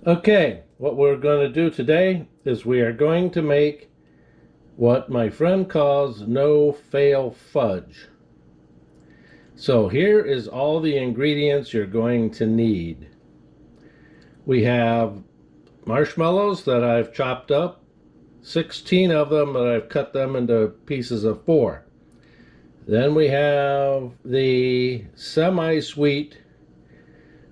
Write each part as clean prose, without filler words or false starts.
Okay, what we're going to do today is we are going to make what my friend calls no-fail fudge. So here is all the ingredients you're going to need. We have marshmallows that I've chopped up, 16 of them that I've cut them into pieces of 4. Then we have the semi-sweet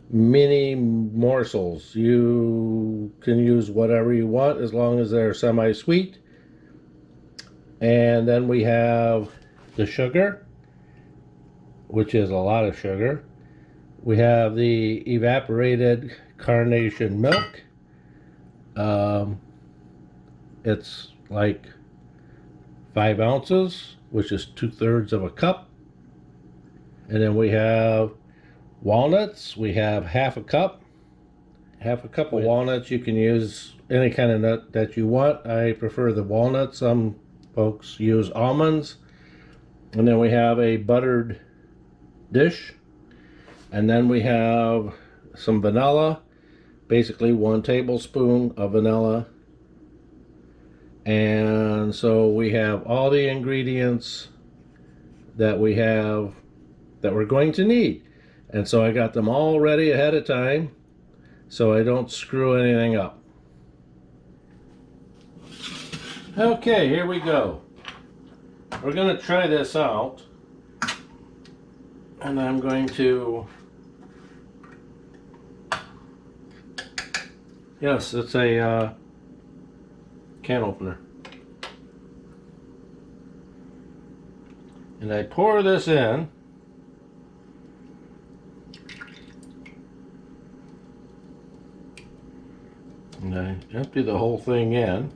mini morsels. You can use whatever you want as long as they're semi-sweet. And then we have the sugar, which is a lot of sugar. We have the evaporated carnation milk. It's like 5 ounces, which is 2/3 of a cup. And then we have walnuts. We have half a cup of walnuts. You can use any kind of nut that you want. I prefer the walnuts. Some folks use almonds. And then we have a buttered dish, and then we have some vanilla, basically 1 tablespoon of vanilla. And so we have all the ingredients that we're going to need. And so I got them all ready ahead of time so I don't screw anything up. Okay, here we go. We're going to try this out. And I'm going to... Yes, it's a can opener. And I pour this in. And I empty the whole thing in.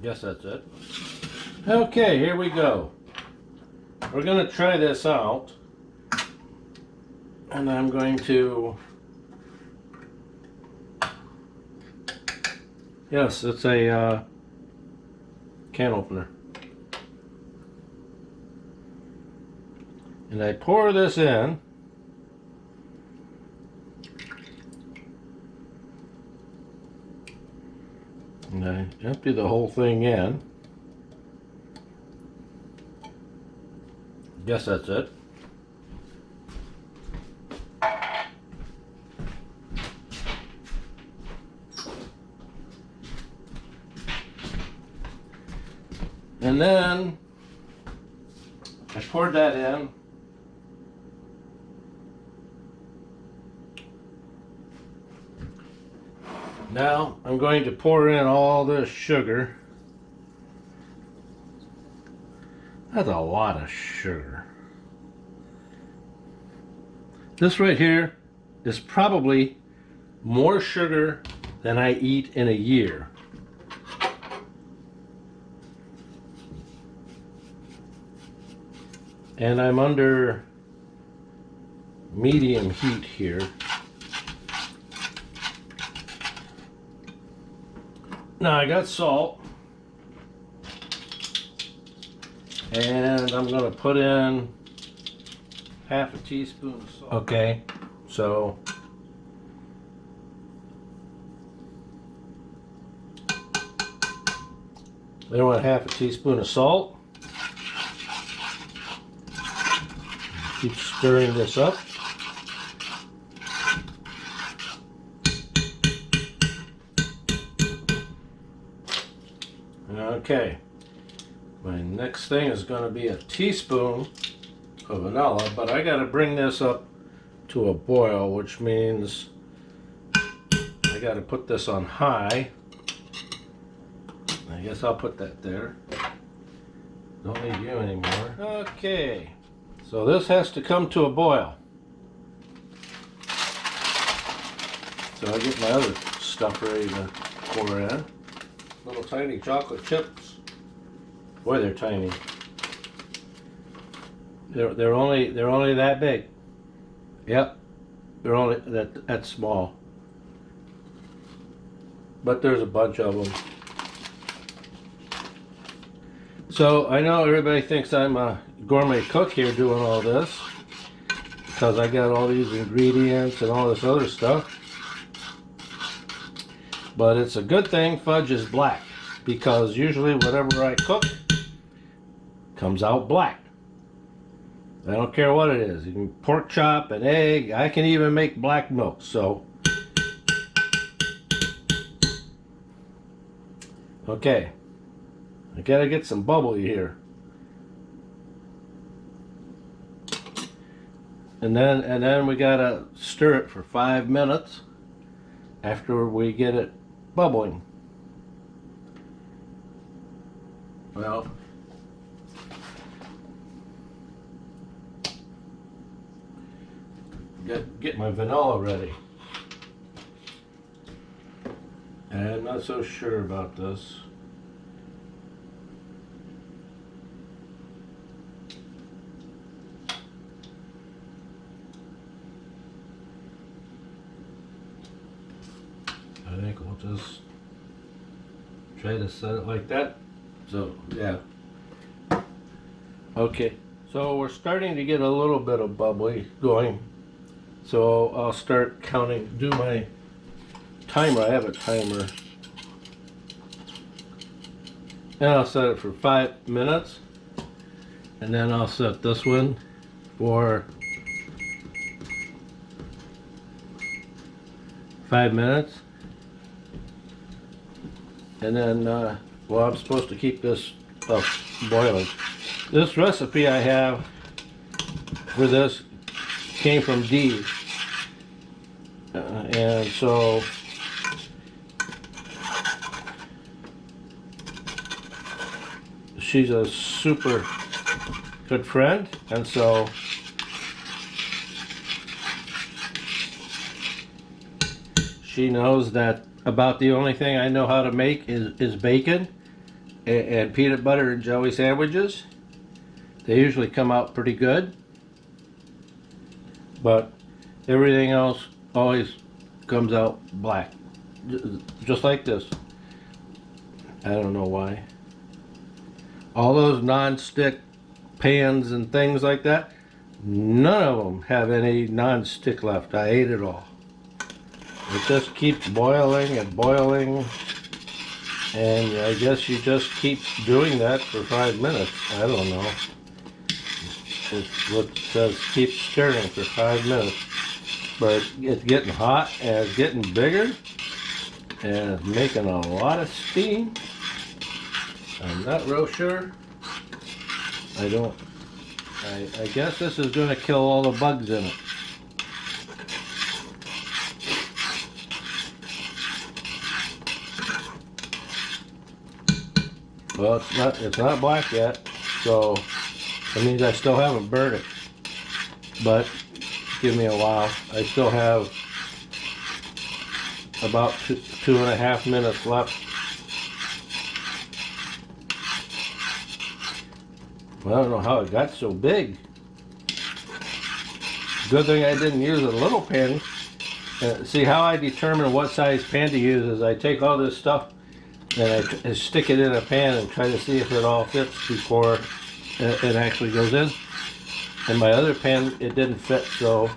Guess that's it. Okay, here we go. We're going to try this out. And I'm going to... Yes, it's a can opener. And I pour this in. And I empty the whole thing in. Guess that's it. And then I poured that in. Now I'm going to pour in all this sugar. That's a lot of sugar. This right here is probably more sugar than I eat in a year. And I'm under medium heat here. Now I got salt. And I'm going to put in half a teaspoon of salt. Okay, so then I want half a teaspoon of salt. Keep stirring this up. Okay, my next thing is going to be a teaspoon of vanilla, but I got to bring this up to a boil, which means I got to put this on high. I guess I'll put that there. Don't need you anymore. Okay. So this has to come to a boil. So I get my other stuff ready to pour in. Little tiny chocolate chips. Boy, they're tiny. They're only that big. Yep. They're only that small. But there's a bunch of them. So I know everybody thinks I'm a gourmet cook here doing all this. because I got all these ingredients and all this other stuff. But it's a good thing fudge is black, because usually whatever I cook comes out black. I don't care what it is. You can pork chop, an egg. I can even make black milk. So, okay, I gotta get some bubbly here, and then we gotta stir it for 5 minutes after we get it bubbling. Well, get my vanilla ready. And I'm not so sure about this. I think we'll just try to set it like that. So, yeah. Okay, so we're starting to get a little bit of bubbly going. So I'll start counting, do my timer. I have a timer. And I'll set it for 5 minutes. And then I'll set this one for 5 minutes. And then, well, I'm supposed to keep this boiling. This recipe I have for this came from Dee. And so she's a super good friend, and so she knows that about the only thing I know how to make is bacon and peanut butter and jelly sandwiches. They usually come out pretty good, but everything else always comes out black, just like this. I don't know why. All those non-stick pans and things like that, none of them have any non-stick left. I ate it all. It just keeps boiling and boiling, and I guess you just keep doing that for 5 minutes. I don't know. It's what it says, keep stirring for 5 minutes. But it's getting hot and it's getting bigger and it's making a lot of steam. I'm not real sure. I guess this is going to kill all the bugs in it. Well, it's not black yet, so that means I still haven't burnt it. But give me a while. I still have about 2.5 minutes left. Well, I don't know how it got so big. Good thing I didn't use a little pan. See, how I determine what size pan to use is I take all this stuff and I stick it in a pan and try to see if it all fits before it actually goes in. And my other pan, it didn't fit, so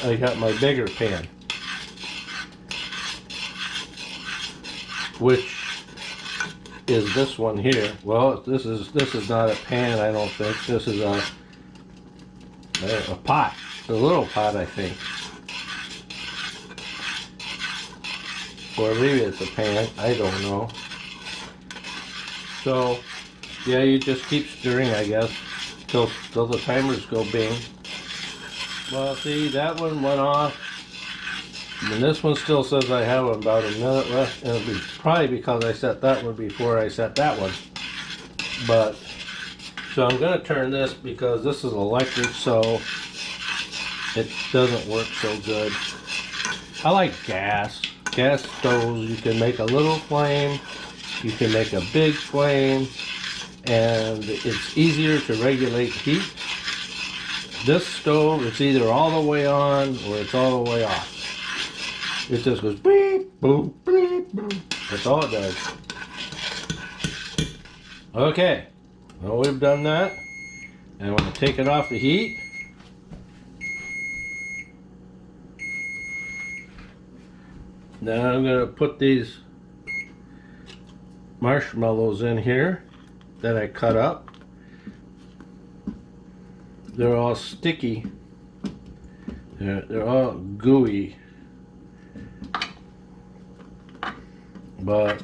I got my bigger pan, which is this one here. Well, this is not a pan, I don't think. This is a pot, a little pot, I think, or maybe it's a pan. I don't know. So, yeah, you just keep stirring, I guess, till the timers go bing. Well, see, that one went off, and this one still says I have about a minute left, and it'll be probably because I set that one before I set that one. But, so I'm going to turn this because this is electric, so it doesn't work so good. I like gas stoves. You can make a little flame, you can make a big flame, and it's easier to regulate heat. This stove, it's either all the way on or it's all the way off. It just goes beep, boop, beep, boop. That's all it does. Okay, well, we've done that. And I'm going to take it off the heat. Now I'm going to put these marshmallows in here that I cut up. They're all sticky. They're all gooey. But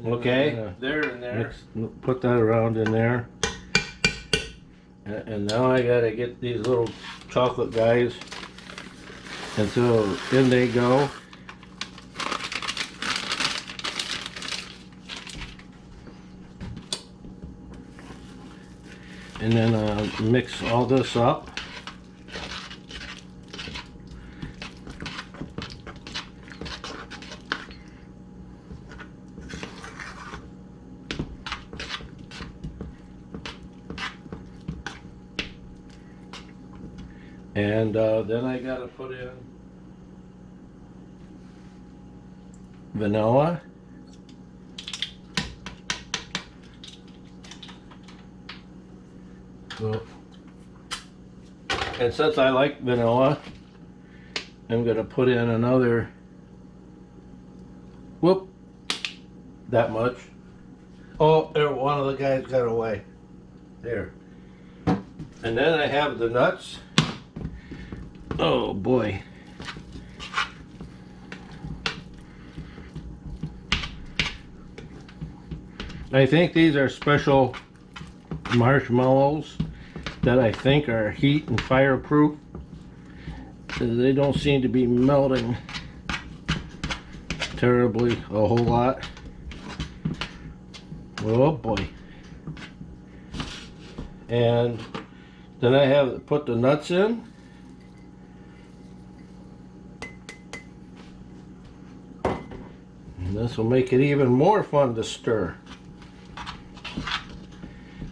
okay, there and there. Put that around in there. And now I gotta get these little chocolate guys. And so in they go. And then mix all this up. And then I gotta put in vanilla. And since I like vanilla, I'm gonna put in another, that much. Oh, there, one of the guys got away. There. And then I have the nuts. Oh boy. I think these are special marshmallows that I think are heat and fireproof. They don't seem to be melting terribly a whole lot. Oh boy. And then I have to put the nuts in. And this will make it even more fun to stir.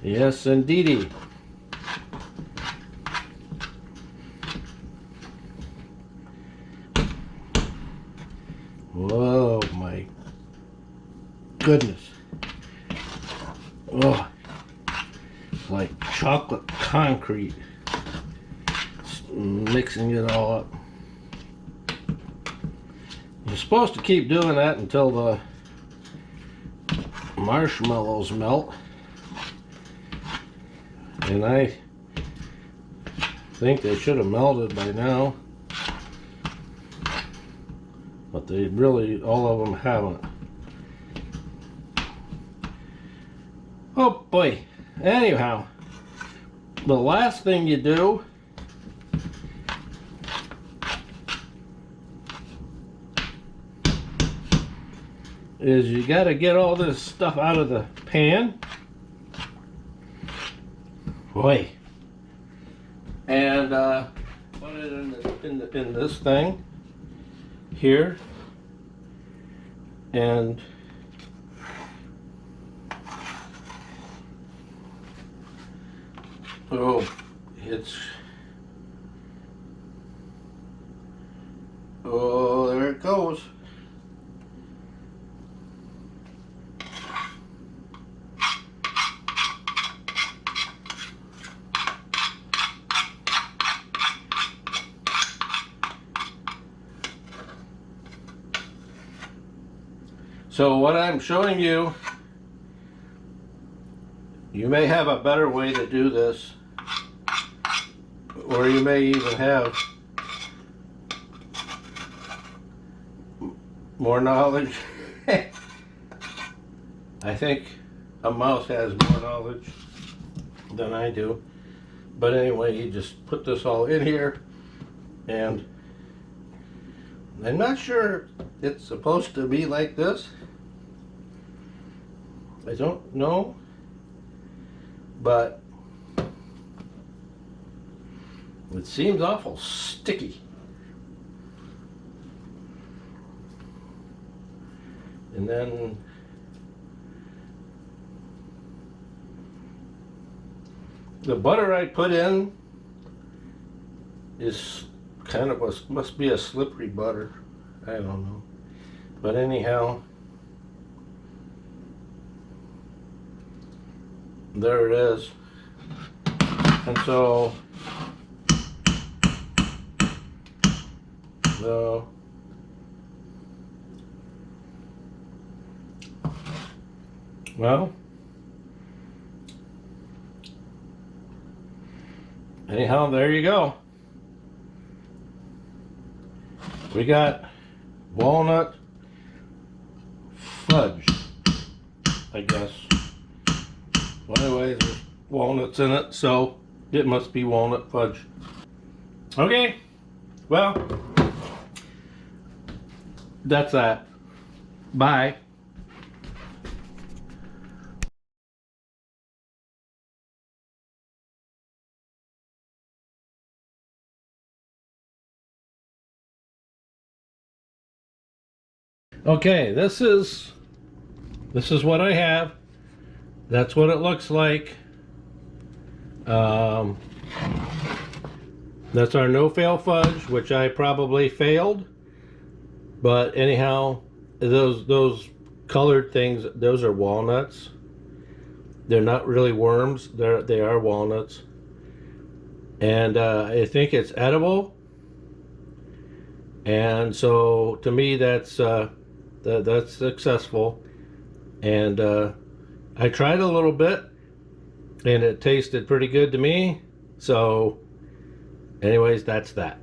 Yes, indeedy. Whoa, my goodness. Oh, it's like chocolate concrete. Just mixing it all up. You're supposed to keep doing that until the marshmallows melt. And I think they should have melted by now. But they really, all of them haven't. Oh boy. Anyhow, the last thing you do is you got to get all this stuff out of the pan. Boy. And put it in this thing here. And oh, there it goes. So what I'm showing you, you may have a better way to do this, or you may even have more knowledge. I think a mouse has more knowledge than I do. But anyway, you just put this all in here, and I'm not sure it's supposed to be like this. I don't know, but it seems awful sticky. And then the butter I put in is kind of must be a slippery butter. I don't know. But anyhow, there it is. And so So well, anyhow, there you go. We got walnut fudge, I guess. Well, anyways, there's walnuts in it, so it must be walnut fudge. Okay, well, that's that. Bye. Okay, this is what I have. That's what it looks like. Um, that's our no-fail fudge, which I probably failed. But anyhow, those colored things, those are walnuts. They're not really worms. They are walnuts, and I think it's edible. And so to me, that's successful. And I tried a little bit, and it tasted pretty good to me. So, anyways, that's that.